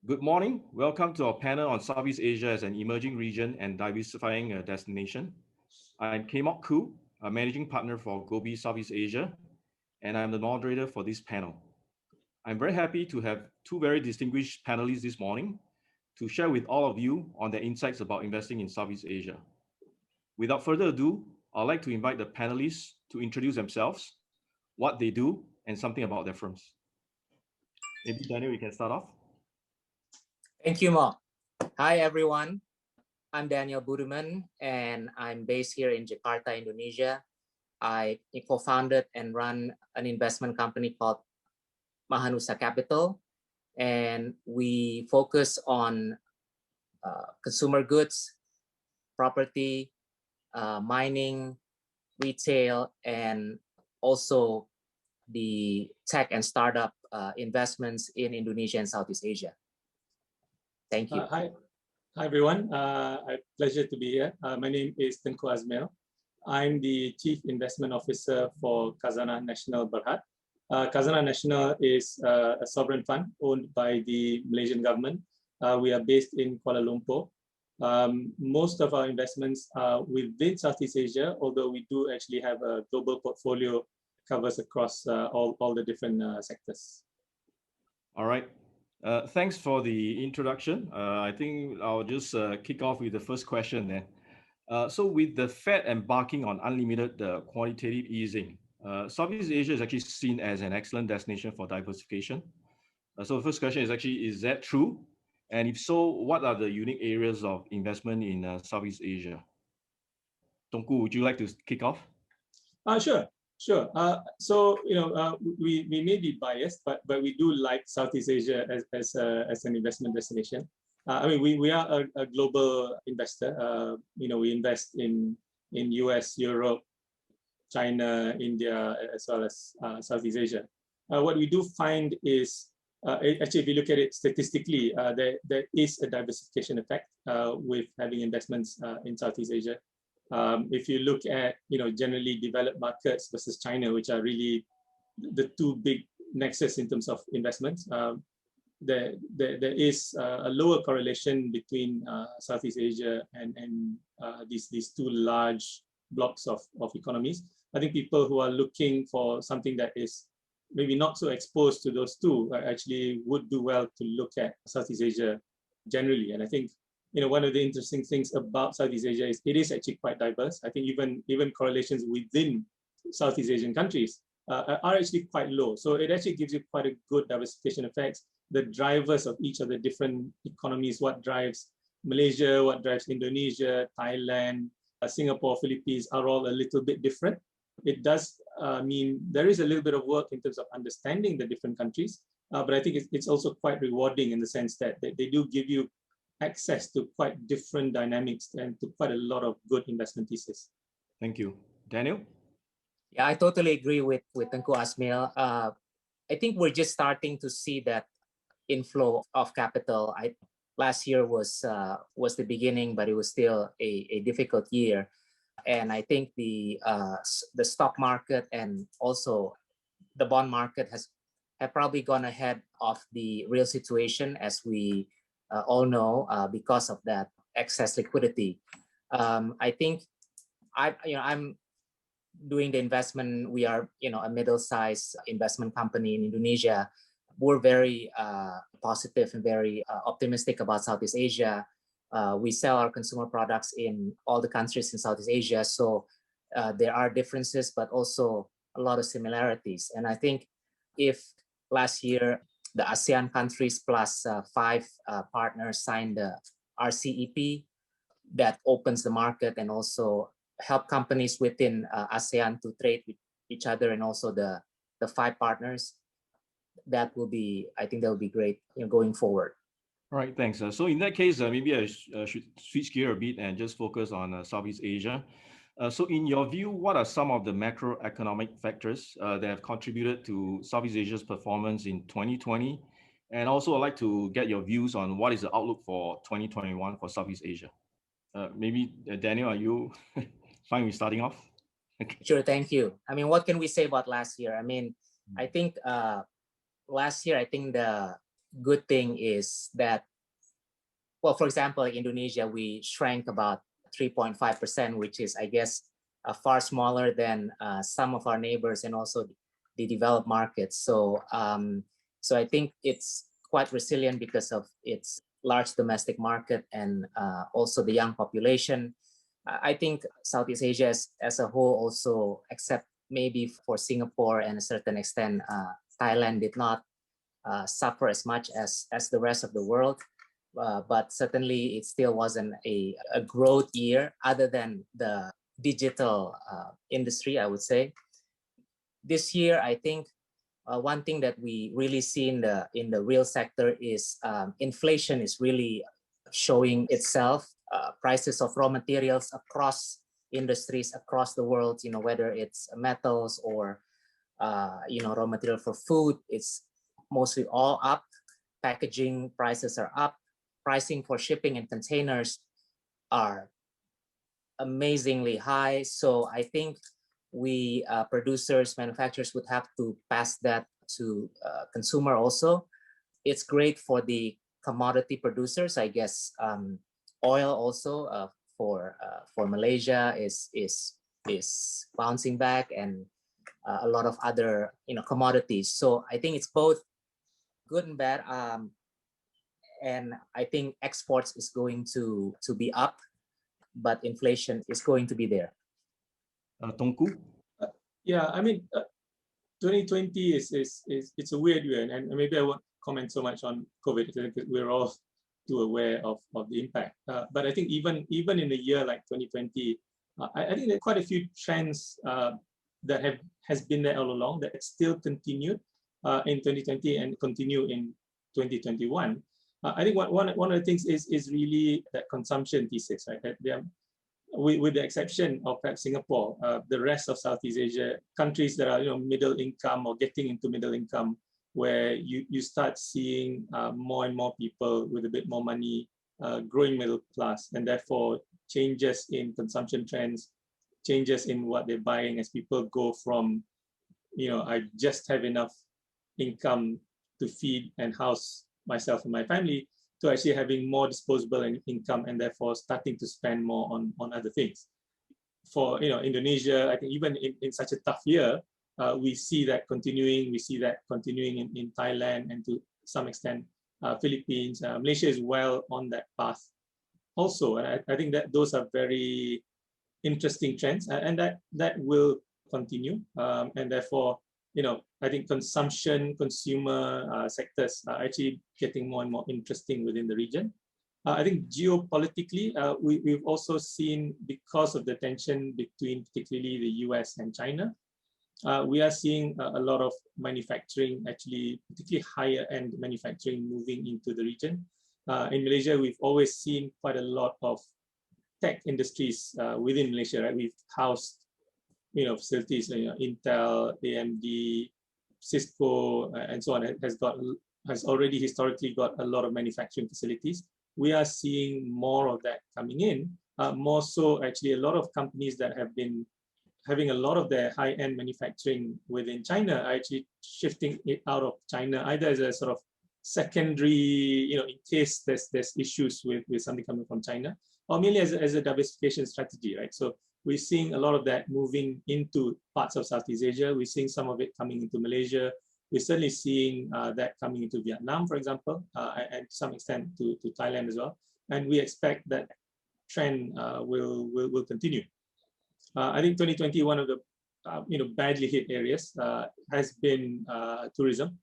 Good morning. Welcome to our panel on Southeast Asia as an emerging region and diversifying a destination. I'm Kay-Mok, a managing partner for Gobi Southeast Asia, and I'm the moderator for this panel. I'm very happy to have two very distinguished panelists this morning to share with all of you on their insights about investing in Southeast Asia. Without further ado, I'd like to invite the panelists to introduce themselves, what they do, and something about their firms. Maybe Daniel, you can start off. Thank you, Mo. Hi, everyone. I'm Daniel Budiman, and I'm based here in Jakarta, Indonesia. I co-founded and run an investment company called Mahanusa Capital, and we focus on consumer goods, property, mining, retail, and also the tech and startup investments in Indonesia and Southeast Asia. Thank you. Hi everyone. Pleasure to be here. My name is Tengku Azmil. I'm the Chief Investment Officer for Khazanah Nasional Berhad. Khazanah Nasional is a sovereign fund owned by the Malaysian government. We are based in Kuala Lumpur. Most of our investments are within Southeast Asia, although we do actually have a global portfolio covers across all the different sectors. All right. Thanks for the introduction. I think I'll just kick off with the first question then. So with the Fed embarking on unlimited quantitative easing, Southeast Asia is actually seen as an excellent destination for diversification. So the first question is actually, is that true? And if so, what are the unique areas of investment in Southeast Asia? Tengku, would you like to kick off? Sure. So we may be biased, but we do like Southeast Asia as an investment destination. I mean, we are a global investor. We invest in US, Europe, China, India, as well as Southeast Asia. What we do find is actually, if you look at it statistically, there is a diversification effect with having investments in Southeast Asia. If you look at generally developed markets versus China, which are really the two big nexus in terms of investments, there is a lower correlation between Southeast Asia and these two large blocks of economies. I think people who are looking for something that is maybe not so exposed to those two actually would do well to look at Southeast Asia generally. And I think one of the interesting things about Southeast Asia is it is actually quite diverse. I think even correlations within Southeast Asian countries are actually quite low. So it actually gives you quite a good diversification effects. The drivers of each of the different economies, what drives Malaysia, what drives Indonesia, Thailand, Singapore, Philippines are all a little bit different. It does mean there is a little bit of work in terms of understanding the different countries, but I think it's also quite rewarding in the sense that they do give you access to quite different dynamics and to quite a lot of good investment thesis. Thank you. Daniel? Yeah, I totally agree with Tengku Azmil. I think we're just starting to see that inflow of capital. Last year was the beginning, but it was still a difficult year. And I think the stock market and also the bond market have probably gone ahead of the real situation, as we all know, because of that excess liquidity. I think I'm doing the investment. We are a middle-sized investment company in Indonesia. We're very positive and very optimistic about Southeast Asia. We sell our consumer products in all the countries in Southeast Asia, so there are differences, but also a lot of similarities. And I think if last year the ASEAN countries plus 5 partners signed the RCEP, that opens the market and also help companies within ASEAN to trade with each other, and also the 5 partners. I think that will be great going forward. All right, thanks. So in that case, maybe I should switch gear a bit and just focus on Southeast Asia. So in your view, what are some of the macroeconomic factors that have contributed to Southeast Asia's performance in 2020? And also I'd like to get your views on what is the outlook for 2021 for Southeast Asia. Maybe Daniel, are you fine with starting off? Sure, thank you. I mean, what can we say about last year? I mean, I think last year, I think the good thing is that, well, for example, Indonesia, we shrank about 3.5%, which is, I guess, far smaller than some of our neighbors and also the developed markets. So, so I think it's quite resilient because of its large domestic market and also the young population. I think Southeast Asia as a whole also, except maybe for Singapore and a certain extent, Thailand did not suffer as much as the rest of the world. But certainly it still wasn't a growth year other than the digital industry, I would say. This year, I think one thing that we really see in the real sector is inflation is really showing itself. Prices of raw materials across industries across the world, whether it's metals or raw material for food, it's mostly all up. Packaging prices are up. Pricing for shipping and containers are amazingly high. So I think we producers, manufacturers would have to pass that to consumer also. It's great for the commodity producers, I guess. Oil also for Malaysia is bouncing back, and a lot of other commodities. So I think it's both good and bad. And I think exports is going to be up, but inflation is going to be there. Tengku? Yeah, I mean, 2020 is it's a weird year, and maybe I won't comment so much on COVID because we're all too aware of the impact. But I think even in a year like 2020, I think there are quite a few trends that has been there all along that still continued in 2020 and continue in 2021. I think one of the things is really that consumption thesis, right? That with the exception of perhaps Singapore, the rest of Southeast Asia, countries that are middle income or getting into middle income, where you start seeing more and more people with a bit more money, growing middle class, and therefore changes in consumption trends, changes in what they're buying as people go from, I just have enough income to feed and house myself and my family, to actually having more disposable income and therefore starting to spend more on other things. For Indonesia, I think even in such a tough year, we see that continuing. We see that continuing in Thailand and to some extent Philippines. Malaysia is well on that path also. And I think that those are very interesting trends, and that will continue. And therefore, I think consumer sectors are actually getting more and more interesting within the region. I think geopolitically, we've also seen, because of the tension between particularly the US and China, we are seeing a lot of manufacturing, actually, particularly higher end manufacturing moving into the region. In Malaysia, we've always seen quite a lot of tech industries within Malaysia, right? We've housed facilities, Intel, AMD, Cisco, and so on. It has already historically got a lot of manufacturing facilities. We are seeing more of that coming in. More so, actually, a lot of companies that have been having a lot of their high-end manufacturing within China are actually shifting it out of China, either as a sort of secondary, in case there's issues with something coming from China, or merely as a diversification strategy, right? So we're seeing a lot of that moving into parts of Southeast Asia. We're seeing some of it coming into Malaysia. We're certainly seeing that coming into Vietnam, for example, and to some extent to Thailand as well. And we expect that trend will continue. I think 2020, one of the badly hit areas has been tourism.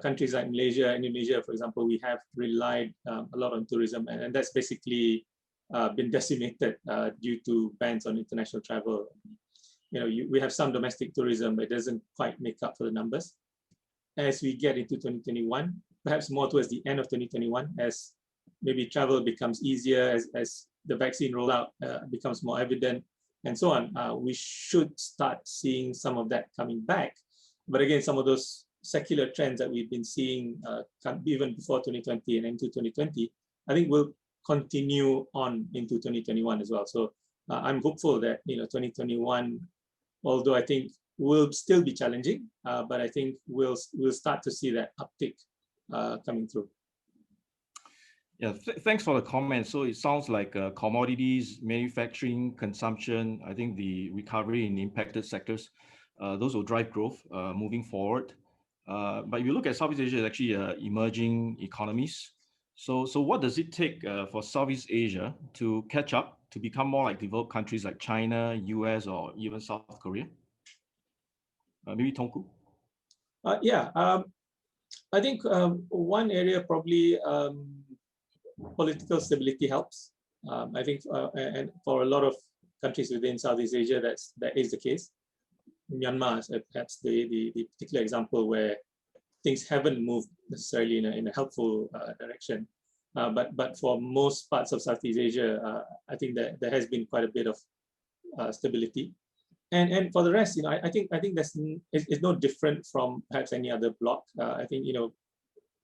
Countries like Malaysia, Indonesia, for example, we have relied a lot on tourism, and that's basically been decimated due to bans on international travel. We have some domestic tourism, but it doesn't quite make up for the numbers. As we get into 2021, perhaps more towards the end of 2021, as maybe travel becomes easier, as the vaccine rollout becomes more evident, and so on, we should start seeing some of that coming back. But again, some of those secular trends that we've been seeing even before 2020 and into 2020, I think will continue on into 2021 as well. So I'm hopeful that 2021, although I think will still be challenging, but I think we'll start to see that uptick coming through. Yeah, thanks for the comment. So it sounds like commodities, manufacturing, consumption, I think the recovery in impacted sectors, those will drive growth moving forward. But if you look at Southeast Asia, it's actually emerging economies. So what does it take for Southeast Asia to catch up, to become more like developed countries like China, US, or even South Korea? Maybe Tengku? I think one area probably political stability helps. I think, and for a lot of countries within Southeast Asia, that is the case. Myanmar is perhaps the particular example where things haven't moved necessarily in a helpful direction. But for most parts of Southeast Asia, I think that there has been quite a bit of stability. And for the rest, I think it's no different from perhaps any other bloc. I think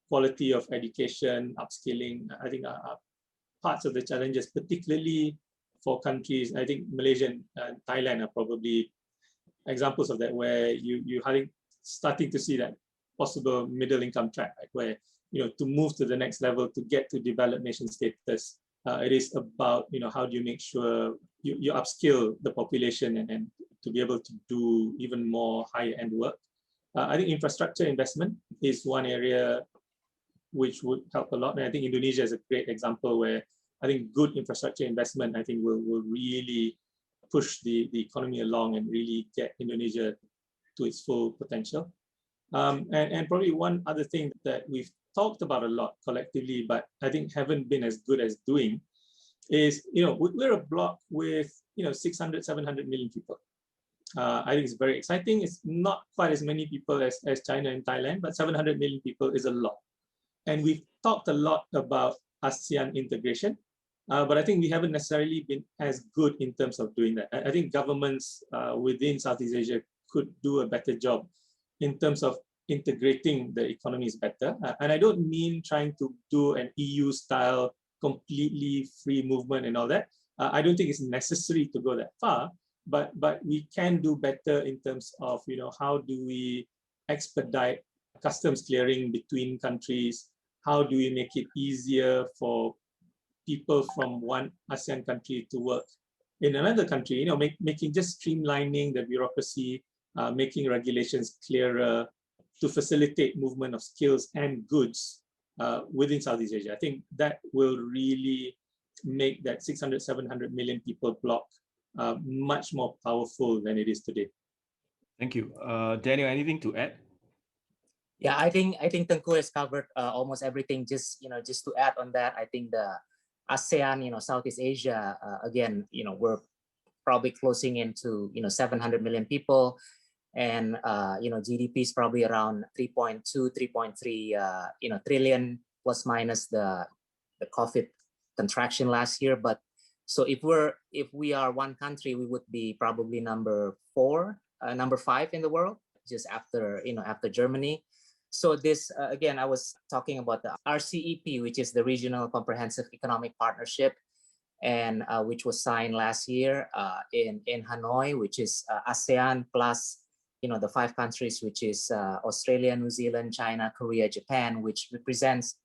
quality of education, upskilling, I think are parts of the challenges, particularly for countries. I think Malaysia and Thailand are probably examples of that, where you are starting to see that possible middle income track, right? Where to move to the next level, to get to developed nation status, it is about how do you make sure you upskill the population and to be able to do even more higher end work. I think infrastructure investment is one area which would help a lot. And I think Indonesia is a great example where I think good infrastructure investment, I think will really push the economy along and really get Indonesia to its full potential. And probably one other thing that we've talked about a lot collectively, but I think haven't been as good as doing, is we're a bloc with 600, 700 million people. I think it's very exciting. It's not quite as many people as China and Thailand, but 700 million people is a lot. And we've talked a lot about ASEAN integration, but I think we haven't necessarily been as good in terms of doing that. I think governments within Southeast Asia could do a better job in terms of integrating the economies better. And I don't mean trying to do an EU-style completely free movement and all that. I don't think it's necessary to go that far, but we can do better in terms of how do we expedite customs clearing between countries? How do we make it easier for people from one ASEAN country to work in another country? Making just streamlining the bureaucracy, making regulations clearer to facilitate movement of skills and goods within Southeast Asia. I think that will really make that 600, 700 million people bloc much more powerful than it is today. Thank you. Daniel, anything to add? Yeah, I think Tengku has covered almost everything. Just to add on that, I think the ASEAN, Southeast Asia, again, we're probably closing into 700 million people, and GDP is probably around 3.2, 3.3 trillion, plus minus the COVID contraction last year. But so if we are one country, we would be probably number 5 in the world, just after after Germany. So this again, I was talking about the RCEP, which is the Regional Comprehensive Economic Partnership, and which was signed last year in Hanoi, which is ASEAN plus the 5 countries, which is Australia, New Zealand, China, Korea, Japan, which represents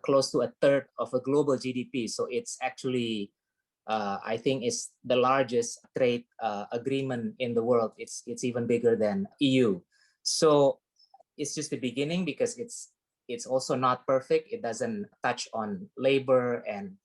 close to a third of a global GDP. So it's actually I think it's the largest trade agreement in the world. It's even bigger than EU. So it's just the beginning, because it's also not perfect. It doesn't touch on labor and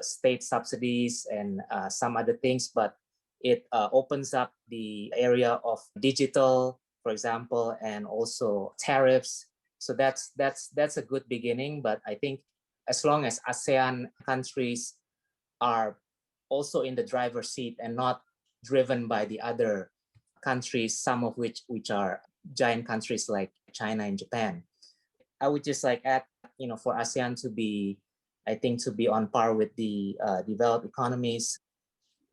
state subsidies and some other things, but it opens up the area of digital, for example, and also tariffs. So that's a good beginning. But I think as long as ASEAN countries are also in the driver's seat and not driven by the other countries, some of which are giant countries like China and Japan, I would just add, for ASEAN to be, I think, to be on par with the developed economies.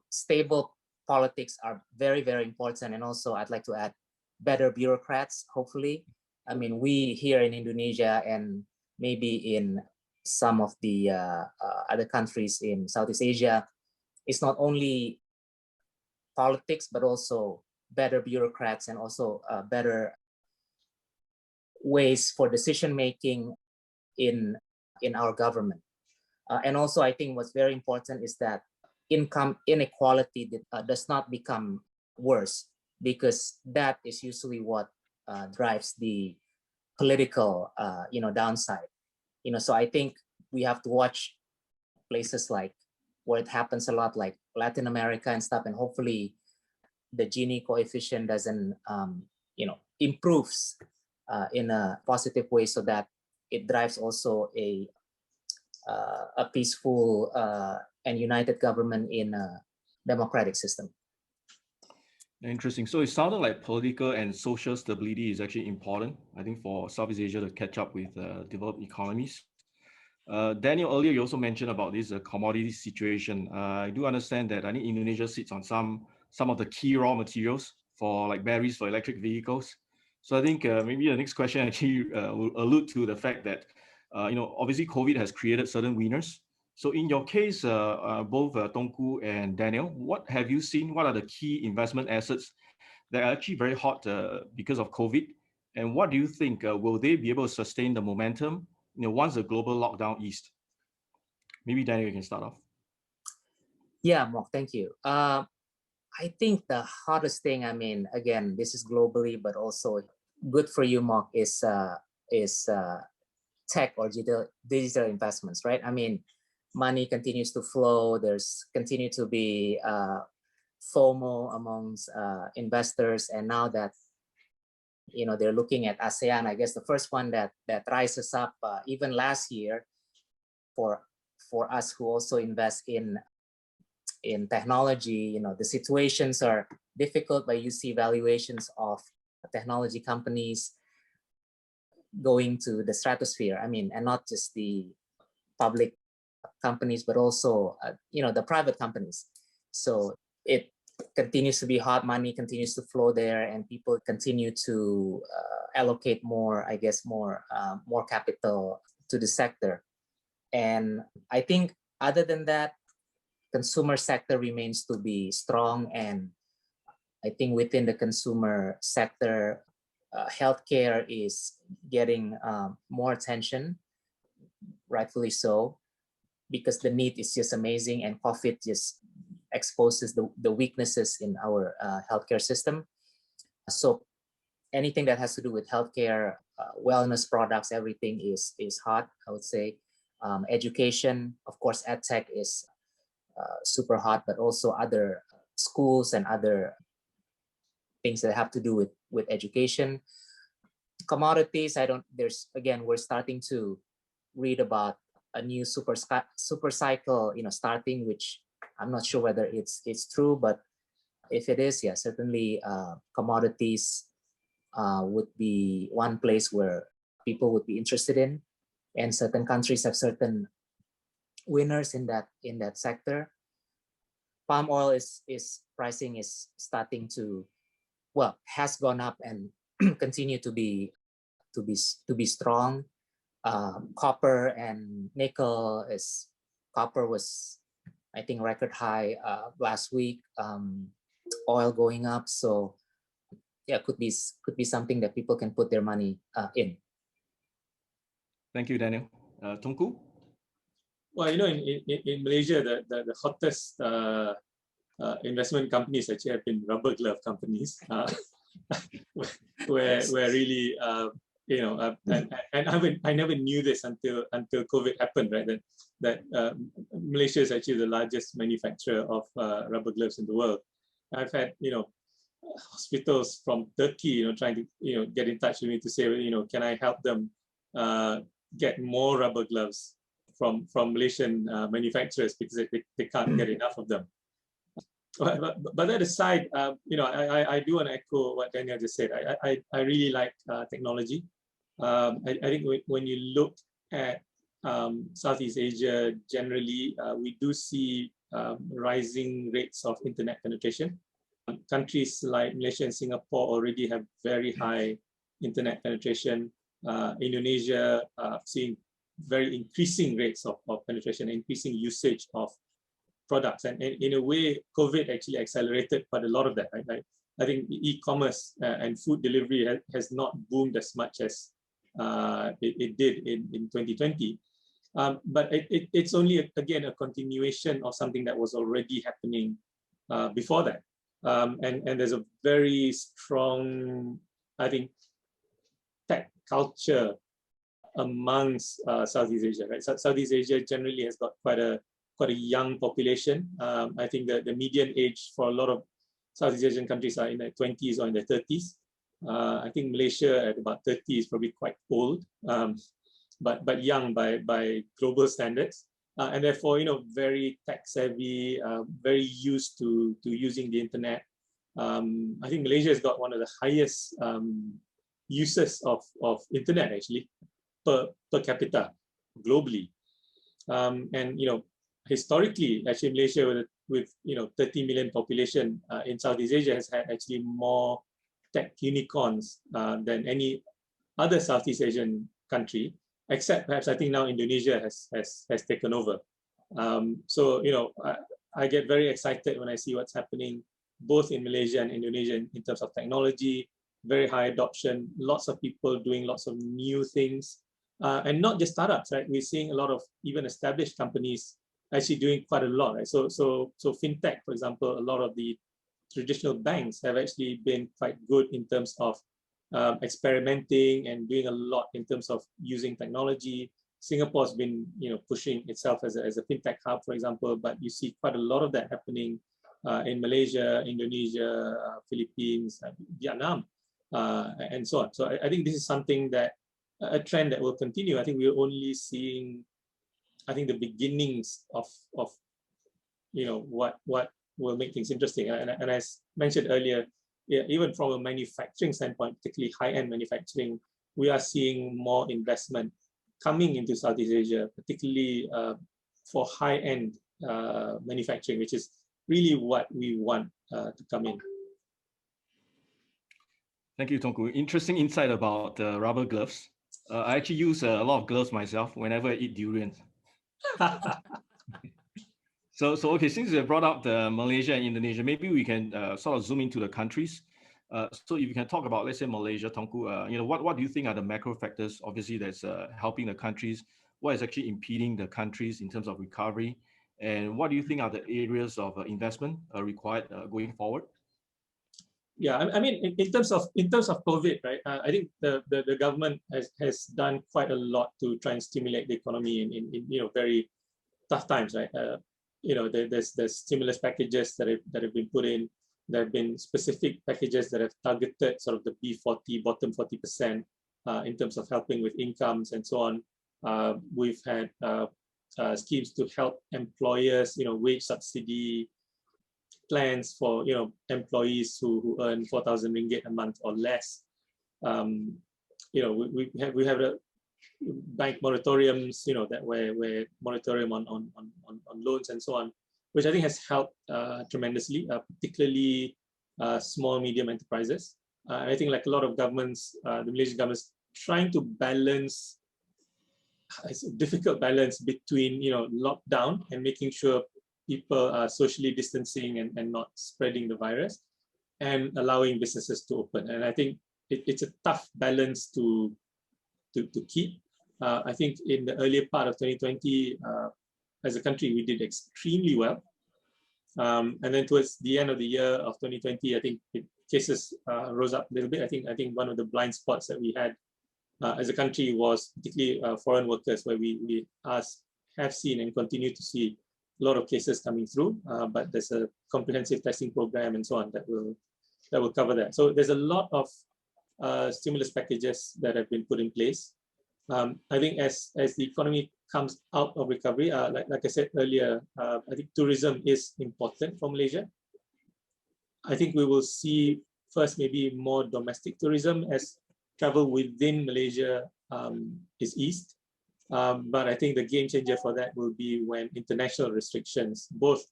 Stable politics are very, very important. And also I'd like to add better bureaucrats, hopefully. I mean, we here in Indonesia and maybe in some of the other countries in Southeast Asia, it's not only politics, but also better bureaucrats and also better ways for decision making in our government. And also, I think what's very important is that income inequality does not become worse, because that is usually what drives the political, downside. So I think we have to watch places like where it happens a lot, like Latin America and stuff, and hopefully the Gini coefficient doesn't, improves in a positive way, so that it drives also a peaceful and united government in a democratic system. Interesting. So it sounded like political and social stability is actually important, I think, for Southeast Asia to catch up with developed economies. Daniel, earlier you also mentioned about this commodity situation. I do understand that I think Indonesia sits on some of the key raw materials for like batteries for electric vehicles. So I think maybe the next question actually will allude to the fact that obviously COVID has created certain winners. So in your case, both Tengku and Daniel, what have you seen? What are the key investment assets that are actually very hot because of COVID? And what do you think, will they be able to sustain the momentum once the global lockdown eased? Maybe Daniel, you can start off. Yeah, Mok, thank you. I think the hottest thing, again, this is globally, but also good for you, Mok, is tech or digital investments, right? Money continues to flow. There's continue to be FOMO amongst investors, and now that they're looking at ASEAN, I guess the first one that rises up even last year for us who also invest in technology. The situations are difficult, but you see valuations of technology companies going to the stratosphere. And not just the public companies, but also the private companies. So it continues to be hot. Money continues to flow there, and people continue to allocate more, I guess, more capital to the sector. And I think other than that, consumer sector remains to be strong. And I think within the consumer sector, healthcare is getting more attention, rightfully so, because the need is just amazing, and COVID just exposes the weaknesses in our healthcare system. So anything that has to do with healthcare, wellness products, everything is hot, I would say. Education, of course, EdTech is super hot, but also other schools and other things that have to do with education. Commodities, we're starting to read about a new super cycle, starting, which I'm not sure whether it's true, but if it is, yeah, certainly commodities would be one place where people would be interested in, and certain countries have certain winners in that sector. Palm oil pricing is starting to, has gone up and continue to be strong. Copper and nickel copper was, I think, record high last week. Oil going up, so yeah, could be something that people can put their money in. Thank you, Daniel. Tengku? Well, in Malaysia, the hottest investment companies actually have been rubber glove companies, where really and I never knew this until COVID happened, right? That Malaysia is actually the largest manufacturer of rubber gloves in the world. I've had hospitals from Turkey trying to get in touch with me to say, can I help them get more rubber gloves from Malaysian manufacturers, because they can't get enough of them. But that aside, I do want to echo what Daniel just said. I really like technology. I think when you look at Southeast Asia generally, we do see rising rates of internet penetration. Countries like Malaysia and Singapore already have very high internet penetration. Indonesia seeing very increasing rates of penetration, increasing usage of products, and in a way, COVID actually accelerated quite a lot of that. Right? I think e-commerce and food delivery has not boomed as much as it did in 2020. But it's only, again, a continuation of something that was already happening before that. And there's a very strong, I think, tech culture amongst Southeast Asia, right? Southeast Asia generally has got quite a young population. I think that the median age for a lot of Southeast Asian countries are in their 20s or in their 30s. I think Malaysia at about 30 is probably quite old, but young by global standards, and therefore, very tech savvy, very used to using the internet. I think Malaysia has got one of the highest uses of internet actually per capita globally, and historically, actually Malaysia with 30 million population in Southeast Asia has had actually more tech unicorns than any other Southeast Asian country, except perhaps I think now Indonesia has taken over. So I get very excited when I see what's happening both in Malaysia and Indonesia in terms of technology, very high adoption, lots of people doing lots of new things, and not just startups, right? We're seeing a lot of even established companies actually doing quite a lot, right? So fintech, for example, a lot of the traditional banks have actually been quite good in terms of experimenting and doing a lot in terms of using technology. Singapore's been pushing itself as a fintech hub, for example, but you see quite a lot of that happening in Malaysia, Indonesia, Philippines, Vietnam, and so on. So I think this is something that a trend that will continue. I think we're only seeing, I think, the beginnings of what will make things interesting. And as mentioned earlier, even from a manufacturing standpoint, particularly high-end manufacturing, we are seeing more investment coming into Southeast Asia, particularly for high-end manufacturing, which is really what we want to come in. Thank you, Tengku. Interesting insight about the rubber gloves. I actually use a lot of gloves myself whenever I eat durians. So okay, since you brought up the Malaysia and Indonesia, maybe we can sort of zoom into the countries. So if you can talk about, let's say, Malaysia, Tengku, what do you think are the macro factors, obviously, that's helping the countries? What is actually impeding the countries in terms of recovery? And what do you think are the areas of investment required going forward? Yeah, I mean, in terms of COVID, right? I think the government has done quite a lot to try and stimulate the economy in very tough times, right? There's stimulus packages that have been put in. There have been specific packages that have targeted sort of the B40, bottom 40%, in terms of helping with incomes and so on. We've had schemes to help employers, wage subsidy plans for employees who earn 4,000 ringgit a month or less. We have a bank moratoriums, that where moratorium on loans and so on, which I think has helped tremendously, particularly small, medium enterprises. And I think, like a lot of governments, the Malaysian government's trying to balance, it's a difficult balance between lockdown and making sure people are socially distancing and not spreading the virus, and allowing businesses to open. And I think it's a tough balance to keep. I think in the earlier part of 2020, as a country, we did extremely well. And then towards the end of the year of 2020, I think cases rose up a little bit. I think one of the blind spots that we had as a country was particularly foreign workers, where we have seen and continue to see a lot of cases coming through, but there's a comprehensive testing program and so on that will cover that. So there's a lot of stimulus packages that have been put in place. I think as the economy comes out of recovery, like I said earlier, I think tourism is important for Malaysia. I think we will see first maybe more domestic tourism as travel within Malaysia is eased. But I think the game changer for that will be when international restrictions, both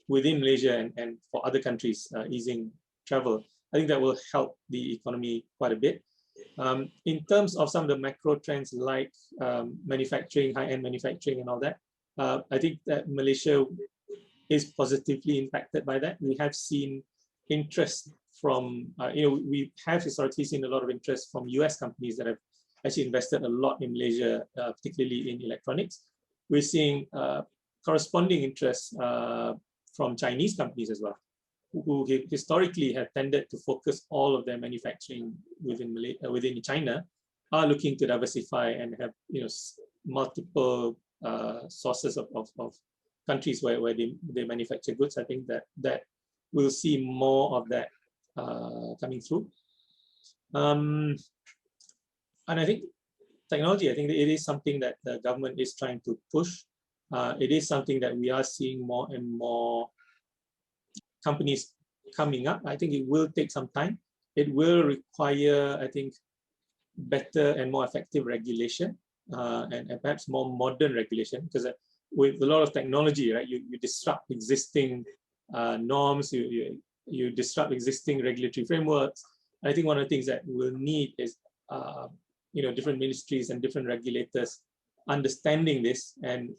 within Malaysia and for other countries, easing travel. I think that will help the economy quite a bit. In terms of some of the macro trends like manufacturing, high-end manufacturing and all that, I think that Malaysia is positively impacted by that. We have seen interest from, we have historically seen a lot of interest from US companies that have actually invested a lot in Malaysia, particularly in electronics. We're seeing corresponding interest from Chinese companies as well, who historically have tended to focus all of their manufacturing within China, are looking to diversify and have multiple sources of countries where they manufacture goods. I think that we'll see more of that coming through. And I think technology, I think it is something that the government is trying to push. It is something that we are seeing more and more companies coming up. I think it will take some time. It will require, I think, better and more effective regulation and perhaps more modern regulation, because with a lot of technology, right, you disrupt existing norms, you disrupt existing regulatory frameworks. I think one of the things that we'll need is different ministries and different regulators understanding this and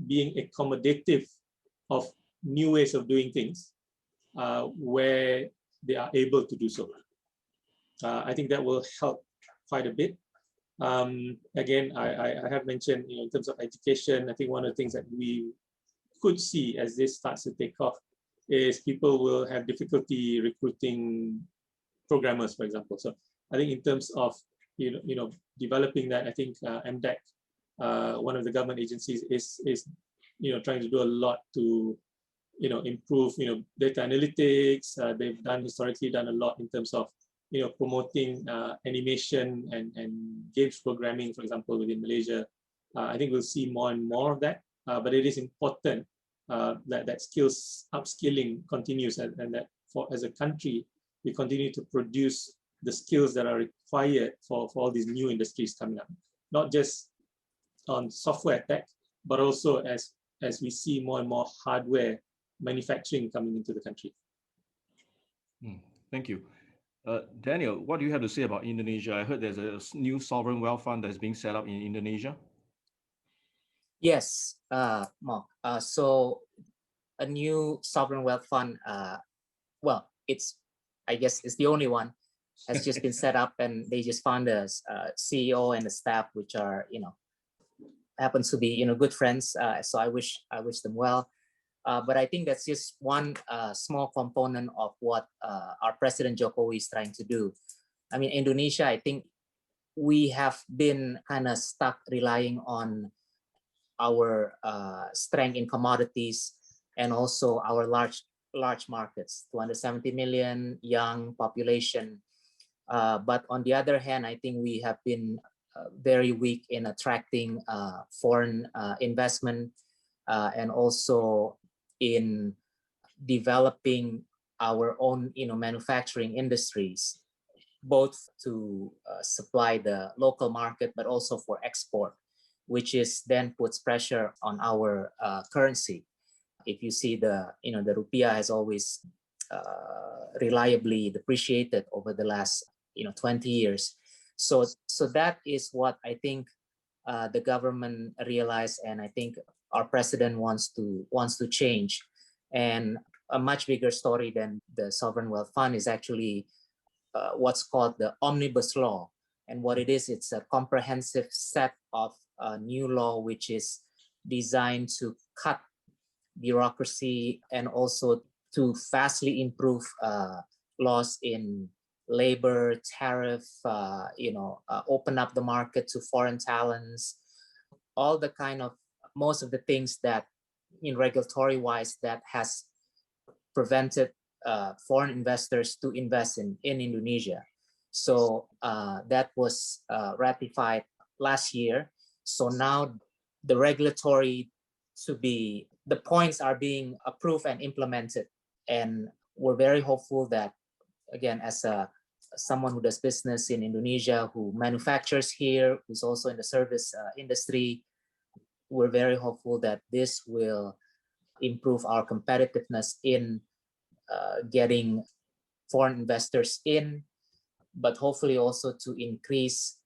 being accommodative of new ways of doing things where they are able to do so. I think that will help quite a bit. Again, I have mentioned, in terms of education, I think one of the things that we could see as this starts to take off is people will have difficulty recruiting programmers, for example. So I think in terms of developing that, I think MDEC, one of the government agencies, is trying to do a lot to improve data analytics. They've historically done a lot in terms of promoting animation and games programming, for example, within Malaysia. I think we'll see more and more of that, but it is important that skills upskilling continues, and that as a country, we continue to produce the skills that are required for all these new industries coming up, not just on software tech, but also as we see more and more hardware manufacturing coming into the country. Thank you. Daniel, what do you have to say about Indonesia? I heard there's a new sovereign wealth fund that's being set up in Indonesia. Yes, Mok. So a new sovereign wealth fund, well, I guess it's the only one, has just been set up, and they just found a CEO and the staff, which are, happens to be, good friends. So I wish them well. But I think that's just one small component of what our President Jokowi is trying to do. I mean, Indonesia, I think we have been kind of stuck relying on our strength in commodities and also our large markets, 270 million young population. But on the other hand, I think we have been very weak in attracting foreign investment and also in developing our own manufacturing industries, both to supply the local market, but also for export, which is then puts pressure on our currency. If you see the rupiah has always reliably depreciated over the last 20 years. So that is what I think the government realized, and I think our president wants to change. And a much bigger story than the sovereign wealth fund is actually what's called the omnibus law. And what it is, it's a comprehensive set of new law which is designed to cut bureaucracy and also to vastly improve laws in labor, tariff, open up the market to foreign talents, all the kind of most of the things that regulatory wise that has prevented foreign investors to invest in Indonesia. So that was ratified last year. So now the points are being approved and implemented. And we're very hopeful that, again, as someone who does business in Indonesia, who manufactures here, who's also in the service industry, we're very hopeful that this will improve our competitiveness in getting foreign investors in, but hopefully also to increase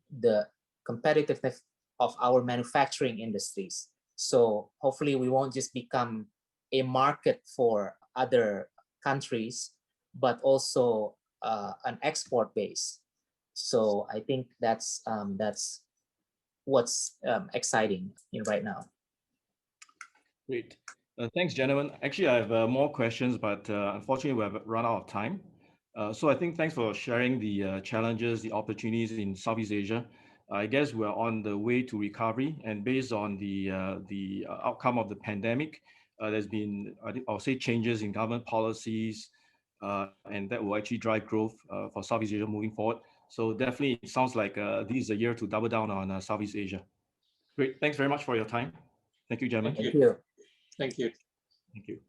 the competitiveness of our manufacturing industries. So hopefully we won't just become a market for other countries, but also an export base. So I think that's what's exciting right now. Great. Thanks, gentlemen. Actually, I have more questions, but unfortunately, we have run out of time. So I think thanks for sharing the challenges, the opportunities in Southeast Asia. I guess we're on the way to recovery, and based on the outcome of the pandemic, there's been, I'll say, changes in government policies, and that will actually drive growth for Southeast Asia moving forward. So definitely, it sounds like this is a year to double down on Southeast Asia. Great. Thanks very much for your time. Thank you, gentlemen. Thank you. Thank you. Thank you.